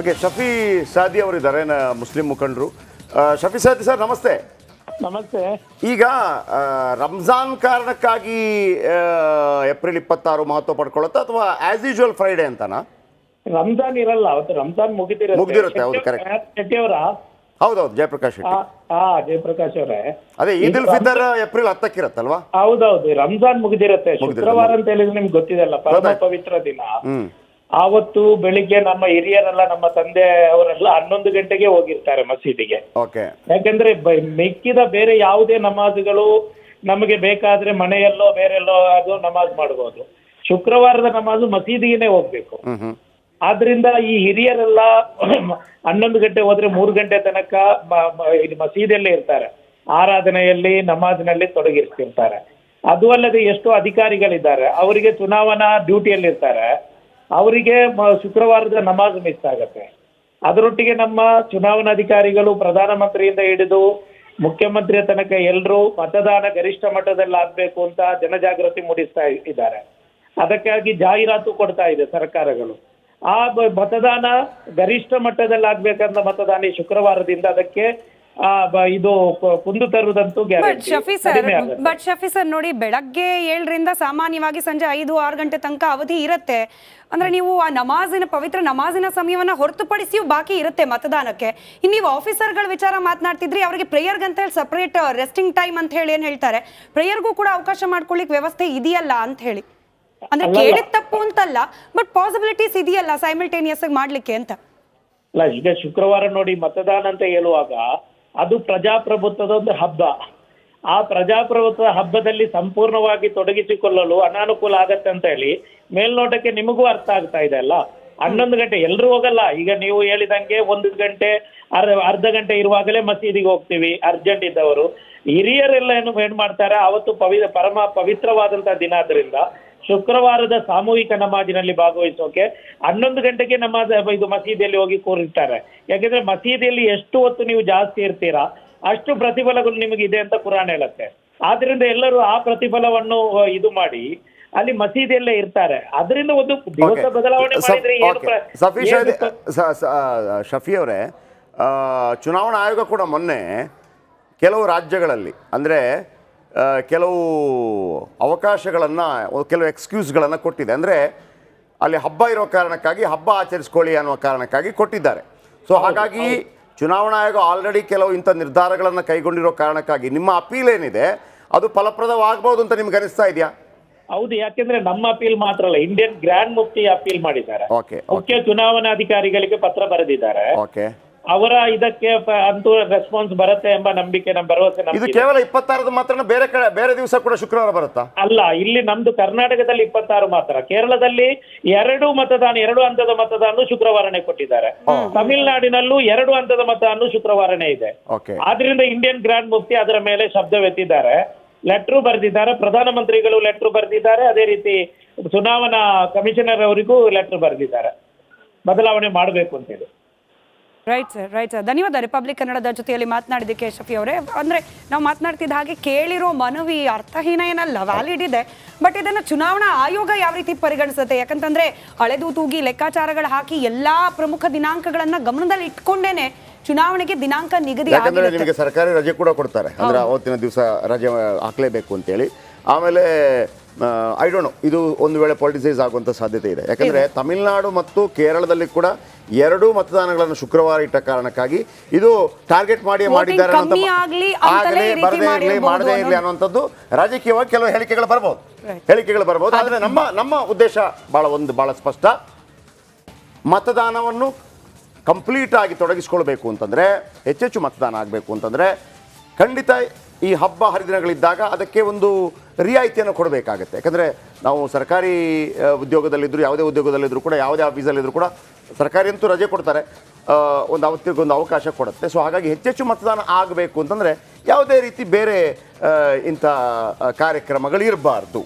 Okay, Shafi Sadi ಅವರಿದ್ದಾರೆ, Muslim ಮುಖಂಡರು. Shafi Sadi sir, ನಮಸ್ತೆ. ನಮಸ್ತೆ. ಈಗ ರಂಜಾನ್ ಕಾರಣಕ್ಕಾಗಿ ಏಪ್ರಿಲ್ 26 ಮಹತ್ವ ಪಡ್ಕೊಳ್ಳುತ್ತಾ ಅಥವಾ ಆಸ್ ಯೂಶುವಲ್ ಫ್ರೈಡೆ ಅಂತನಾ? ರಂಜಾನ್ ಇರಲ್ಲ, ಅವತ್ತು ರಂಜಾನ್ ಮುಗಿದಿರುತ್ತೆ. ಹೌದು, ಕರೆಕ್ಟ್. ಶೆಟ್ಟಿ ಅವರ? ಹೌದೌದು, ಜಯಪ್ರಕಾಶ್ ಶೆಟ್ಟಿ. ಜಯಪ್ರಕಾಶ್ ಅವರೇ, ಅದೇ ಈದ್ ಉಲ್ ಫಿತರ್ ಏಪ್ರಿಲ್ 10 ಇರತ್ತಲ್ವಾ? ಹೌದೌದು, ರಂಜಾನ್ ಮುಗಿದಿರುತ್ತೆ. ಶುಕ್ರವಾರ ಅಂತ ಹೇಳಿದ್ರೆ ನಿಮ್ಗೆ ಗೊತ್ತಿದೆಲ್ಲ, ಪರಮ ಪವಿತ್ರ ದಿನ. ಆವತ್ತು ಬೆಳಿಗ್ಗೆ ನಮ್ಮ ಹಿರಿಯರೆಲ್ಲ, ನಮ್ಮ ತಂದೆ ಅವರೆಲ್ಲ 11 ಗಂಟೆಗೆ ಹೋಗಿರ್ತಾರೆ ಮಸೀದಿಗೆ. ಯಾಕಂದ್ರೆ ಮಿಕ್ಕಿದ ಬೇರೆ ಯಾವುದೇ ನಮಾಜ್ಗಳು ನಮಗೆ ಬೇಕಾದ್ರೆ ಮನೆಯಲ್ಲೋ ಬೇರೆಲ್ಲೋ ಅದು ನಮಾಜ್ ಮಾಡಬಹುದು. ಶುಕ್ರವಾರದ ನಮಾಜು ಮಸೀದಿಗೆ ಹೋಗ್ಬೇಕು. ಆದ್ರಿಂದ ಈ ಹಿರಿಯರೆಲ್ಲ 11 ಗಂಟೆ ಹೋದ್ರೆ 3 ಗಂಟೆ ತನಕ ಮಸೀದಿಯಲ್ಲೇ ಇರ್ತಾರೆ, ಆರಾಧನೆಯಲ್ಲಿ ನಮಾಜ್ನಲ್ಲಿ ತೊಡಗಿರ್ತಿರ್ತಾರೆ. ಅದು ಅಲ್ಲದೆ ಎಷ್ಟೋ ಅಧಿಕಾರಿಗಳಿದ್ದಾರೆ, ಅವರಿಗೆ ಚುನಾವಣಾ ಡ್ಯೂಟಿಯಲ್ಲಿ ಇರ್ತಾರೆ, ಅವರಿಗೆ ಶುಕ್ರವಾರದ ನಮಾಜ್ ಮಿಸ್ ಆಗತ್ತೆ. ಅದರೊಟ್ಟಿಗೆ ನಮ್ಮ ಚುನಾವಣಾಧಿಕಾರಿಗಳು ಪ್ರಧಾನಮಂತ್ರಿಯಿಂದ ಹಿಡಿದು ಮುಖ್ಯಮಂತ್ರಿಯ ತನಕ ಎಲ್ಲರೂ ಮತದಾನ ಗರಿಷ್ಠ ಮಟ್ಟದಲ್ಲಿ ಆಗ್ಬೇಕು ಅಂತ ಜನಜಾಗೃತಿ ಮೂಡಿಸ್ತಾ ಇದ್ದಾರೆ. ಅದಕ್ಕಾಗಿ ಜಾಹೀರಾತು ಕೊಡ್ತಾ ಇದೆ ಸರ್ಕಾರಗಳು. ಆ ಮತದಾನ ಗರಿಷ್ಠ ಮಟ್ಟದಲ್ಲಿ ಆಗ್ಬೇಕಂತ ಮತದಾನ ಶುಕ್ರವಾರದಿಂದ ಅದಕ್ಕೆ ಇದು ಕುಂದು ತರುವುದಂತೂ ಬಟ್ ಶಫಿ ಸರ್ ನೋಡಿ, ಬೆಳಗ್ಗೆ 7ರಿಂದ ಸಾಮಾನ್ಯವಾಗಿ ಸಂಜೆ 5-6 ಗಂಟೆ ತನಕ ಅವಧಿ ಇರುತ್ತೆ. ಅಂದ್ರೆ ನೀವು ಆ ನಮಾಜಿನ ಪವಿತ್ರ ನಮಾಜಿನ ಸಮಯವನ್ನ ಹೊರತುಪಡಿಸಿಯೂ ಬಾಕಿ ಇರುತ್ತೆ ಮತದಾನಕ್ಕೆ. ಇನ್ನು ನೀವು ಆಫೀಸರ್ಗಳ ವಿಚಾರ ಮಾತನಾಡ್ತಿದ್ರಿ, ಅವರಿಗೆ ಪ್ರೇಯರ್ಗೆ ಅಂತ ಹೇಳಿ ಸಪರೇಟ್ ರೆಸ್ಟಿಂಗ್ ಟೈಮ್ ಅಂತ ಹೇಳಿ ಏನ್ ಹೇಳ್ತಾರೆ, ಪ್ರೇಯರ್ಗೂ ಕೂಡ ಅವಕಾಶ ಮಾಡ್ಕೊಳ್ಳಿಕ್ ವ್ಯವಸ್ಥೆ ಇದೆಯಲ್ಲ ಅಂತ ಹೇಳಿ. ಅಂದ್ರೆ ಕೇಳಿದ ತಪ್ಪು ಅಂತಲ್ಲ, ಬಟ್ ಪಾಸಿಬಿಲಿಟೀಸ್ ಇದೆಯಲ್ಲ ಸೈಮಲ್ಟೇನಿಯಸ್ ಆಗಿ ಮಾಡ್ಲಿಕ್ಕೆ ಅಂತ. ಅಲ್ಲ, ಈಗ ಶುಕ್ರವಾರ ನೋಡಿ ಮತದಾನ ಅಂತ ಹೇಳುವಾಗ ಅದು ಪ್ರಜಾಪ್ರಭುತ್ವದ ಒಂದು ಹಬ್ಬ. ಆ ಪ್ರಜಾಪ್ರಭುತ್ವ ಹಬ್ಬದಲ್ಲಿ ಸಂಪೂರ್ಣವಾಗಿ ತೊಡಗಿಸಿಕೊಳ್ಳಲು ಅನಾನುಕೂಲ ಆಗತ್ತೆ ಅಂತ ಹೇಳಿ ಮೇಲ್ನೋಟಕ್ಕೆ ನಿಮಗೂ ಅರ್ಥ ಆಗ್ತಾ ಇದೆ ಅಲ್ಲ. 11 ಗಂಟೆ ಎಲ್ಲರೂ ಹೋಗಲ್ಲ. ಈಗ ನೀವು ಹೇಳಿದಂಗೆ 1 ಗಂಟೆ ಅರ್ಧ ಗಂಟೆ ಇರುವಾಗಲೇ ಮಸೀದಿಗೆ ಹೋಗ್ತೀವಿ ಅರ್ಜೆಂಟ್ ಇದ್ದವರು. ಹಿರಿಯರೆಲ್ಲ ಏನ್ ಮಾಡ್ತಾರೆ, ಅವತ್ತು ಪರಮ ಪವಿತ್ರವಾದಂತಹ ದಿನ ಆದ್ರಿಂದ ಶುಕ್ರವಾರದ ಸಾಮೂಹಿಕ ನಮಾಜಿನಲ್ಲಿ ಭಾಗವಹಿಸೋಕೆ 11 ಗಂಟೆಗೆ ಇದು ಮಸೀದಿಯಲ್ಲಿ ಹೋಗಿ ಕೂರಿರ್ತಾರೆ. ಯಾಕೆಂದ್ರೆ ಮಸೀದಿಯಲ್ಲಿ ಎಷ್ಟು ಹೊತ್ತು ನೀವು ಜಾಸ್ತಿ ಇರ್ತೀರಾ ಅಷ್ಟು ಪ್ರತಿಫಲಗಳು ನಿಮಗೆ ಇದೆ ಅಂತ ಕುರಾನ್ ಹೇಳುತ್ತೆ. ಆದ್ರಿಂದ ಎಲ್ಲರೂ ಆ ಪ್ರತಿಫಲವನ್ನು ಇದು ಮಾಡಿ ಅಲ್ಲಿ ಮಸೀದಿಯಲ್ಲೇ ಇರ್ತಾರೆ. ಅದರಿಂದ ಒಂದು ದಿವಸ ಬದಲಾವಣೆ ಮಾಡಿದ್ರೆ ಶಫಿ ಅವರೇ, ಚುನಾವಣಾ ಆಯೋಗ ಕೂಡ ಮೊನ್ನೆ ಕೆಲವು ರಾಜ್ಯಗಳಲ್ಲಿ ಅಂದರೆ ಕೆಲವು ಅವಕಾಶಗಳನ್ನು, ಕೆಲವು ಎಕ್ಸ್ಕ್ಯೂಸ್ಗಳನ್ನು ಕೊಟ್ಟಿದೆ. ಅಂದರೆ ಅಲ್ಲಿ ಹಬ್ಬ ಇರೋ ಕಾರಣಕ್ಕಾಗಿ ಹಬ್ಬ ಆಚರಿಸ್ಕೊಳ್ಳಿ ಅನ್ನೋ ಕಾರಣಕ್ಕಾಗಿ ಕೊಟ್ಟಿದ್ದಾರೆ. ಸೊ ಹಾಗಾಗಿ ಚುನಾವಣಾ ಆಯೋಗ ಆಲ್ರೆಡಿ ಕೆಲವು ಇಂಥ ನಿರ್ಧಾರಗಳನ್ನು ಕೈಗೊಂಡಿರೋ ಕಾರಣಕ್ಕಾಗಿ ನಿಮ್ಮ ಅಪೀಲ್ ಏನಿದೆ ಅದು ಫಲಪ್ರದವಾಗಬಹುದು ಅಂತ ನಿಮ್ಗೆ ಅನಿಸ್ತಾ ಇದೆಯಾ? ಹೌದು, ಯಾಕೆಂದ್ರೆ ನಮ್ಮ ಅಪೀಲ್ ಮಾತ್ರ ಅಲ್ಲ, ಇಂಡಿಯನ್ ಗ್ರ್ಯಾಂಡ್ ಮುಫ್ತಿ ಅಪೀಲ್ ಮಾಡಿದ್ದಾರೆ. ಮುಖ್ಯ ಚುನಾವಣಾಧಿಕಾರಿಗಳಿಗೆ ಪತ್ರ ಬರೆದಿದ್ದಾರೆ. ಅವರ ಇದಕ್ಕೆ ಅಂತೂ ರೆಸ್ಪಾನ್ಸ್ ಬರುತ್ತೆ ಎಂಬ ನಂಬಿಕೆ, ನಮ್ಮ ಭರವಸೆ. ಇದು ಕೇವಲ 26 ಮಾತ್ರ, ಬೇರೆ ದಿವಸ ಕೂಡ ಶುಕ್ರವಾರ ಬರುತ್ತಾ? ಅಲ್ಲ, ಇಲ್ಲಿ ನಮ್ದು ಕರ್ನಾಟಕದಲ್ಲಿ 26 ಮಾತ್ರ. ಕೇರಳದಲ್ಲಿ 2 ಹಂತದ ಮತದಾನ ಶುಕ್ರವಾರನೇ ಕೊಟ್ಟಿದ್ದಾರೆ. ತಮಿಳುನಾಡಿನಲ್ಲೂ 2 ಹಂತದ ಮತದಾನ ಶುಕ್ರವಾರನೇ ಇದೆ. ಆದ್ರಿಂದ ಇಂಡಿಯನ್ ಗ್ರ್ಯಾಂಡ್ ಮುಫ್ತಿ ಅದರ ಮೇಲೆ ಶಬ್ದವೆತ್ತಿದ್ದಾರೆ, ಲೆಟ್ರು ಬರೆದಿದ್ದಾರೆ, ಪ್ರಧಾನಮಂತ್ರಿಗಳು ಲೆಟ್ರು ಬರೆದಿದ್ದಾರೆ, ಅದೇ ರೀತಿ ಚುನಾವಣಾ ಕಮಿಷನರ್ ಅವರಿಗೂ ಲೆಟ್ರು ಬರೆದಿದ್ದಾರೆ ಬದಲಾವಣೆ ಮಾಡಬೇಕು ಅಂತೇಳಿ. ರೈಟ್ ಸರ್, ಧನ್ಯವಾದ. ರಿಪಬ್ಲಿಕ್ ಕನ್ನಡದ ಜೊತೆಯಲ್ಲಿ ಮಾತನಾಡಿದ್ದಕ್ಕೆ ಶಫಿ ಅವರೇ. ಅಂದ್ರೆ ನಾವು ಮಾತನಾಡ್ತಿದ್ದ ಹಾಗೆ ಕೇಳಿರೋ ಮನವಿ ಅರ್ಥಹೀನ ಏನಲ್ಲ, ವ್ಯಾಲಿಡ್ ಇದೆ. ಬಟ್ ಇದನ್ನು ಚುನಾವಣಾ ಆಯೋಗ ಯಾವ ರೀತಿ ಪರಿಗಣಿಸುತ್ತೆ? ಯಾಕಂತಂದ್ರೆ ಅಳೆದು ತೂಗಿ ಲೆಕ್ಕಾಚಾರಗಳು ಹಾಕಿ ಎಲ್ಲಾ ಪ್ರಮುಖ ದಿನಾಂಕಗಳನ್ನ ಗಮನದಲ್ಲಿ ಇಟ್ಕೊಂಡೇನೆ ಚುನಾವಣೆಗೆ ದಿನಾಂಕ ನಿಗದಿ. ಯಾಕಂದ್ರೆ ನಿಮಗೆ ಸರ್ಕಾರಿ ರಜೆ ಕೂಡ ಕೊಡ್ತಾರೆ, ಅಂದ್ರೆ ಅವತ್ತಿನ ದಿವಸ ರಜೆ ಹಾಕ್ಲೇಬೇಕು ಅಂತೇಳಿ. ಆಮೇಲೆ ಐ ಡೋಂಟ್ ನೋ, ಇದು ಒಂದು ವೇಳೆ ಪೊಲಿಟಿಸೈಸ್ ಆಗುವಂಥ ಸಾಧ್ಯತೆ ಇದೆ. ಯಾಕಂದರೆ ತಮಿಳುನಾಡು ಮತ್ತು ಕೇರಳದಲ್ಲಿ ಕೂಡ 2 ಮತದಾನಗಳನ್ನು ಶುಕ್ರವಾರ ಇಟ್ಟ ಕಾರಣಕ್ಕಾಗಿ ಇದು ಟಾರ್ಗೆಟ್ ಮಾಡಿದ್ದಾರೆ, ಆಗಲಿ ಮಾಡದೇ ಇರಲಿ ಅನ್ನುವಂಥದ್ದು ರಾಜಕೀಯವಾಗಿ ಕೆಲವು ಹೇಳಿಕೆಗಳು ಬರ್ಬೋದು. ಆದರೆ ನಮ್ಮ ಉದ್ದೇಶ ಭಾಳ ಸ್ಪಷ್ಟ. ಮತದಾನವನ್ನು ಕಂಪ್ಲೀಟ್ ಆಗಿ ತೊಡಗಿಸ್ಕೊಳ್ಬೇಕು ಅಂತಂದರೆ, ಹೆಚ್ಚೆಚ್ಚು ಮತದಾನ ಆಗಬೇಕು ಅಂತಂದರೆ ಖಂಡಿತ ಈ ಹಬ್ಬ ಹರಿದಿನಗಳಿದ್ದಾಗ ಅದಕ್ಕೆ ಒಂದು ರಿಯಾಯಿತಿಯನ್ನು ಕೊಡಬೇಕಾಗತ್ತೆ. ಯಾಕಂದರೆ ನಾವು ಸರ್ಕಾರಿ ಉದ್ಯೋಗದಲ್ಲಿದ್ದರೂ, ಯಾವುದೇ ಉದ್ಯೋಗದಲ್ಲಿದ್ದರೂ ಕೂಡ, ಯಾವುದೇ ಆಫೀಸಲ್ಲಿದ್ದರೂ ಕೂಡ ಸರ್ಕಾರಿ ಅಂತೂ ರಜೆ ಕೊಡ್ತಾರೆ, ಒಂದು ಅವಕಾಶ ಕೊಡುತ್ತೆ. ಸೊ ಹಾಗಾಗಿ ಹೆಚ್ಚೆಚ್ಚು ಮತದಾನ ಆಗಬೇಕು ಅಂತಂದರೆ ಯಾವುದೇ ರೀತಿ ಬೇರೆ ಇಂಥ ಕಾರ್ಯಕ್ರಮಗಳು ಇರಬಾರ್ದು.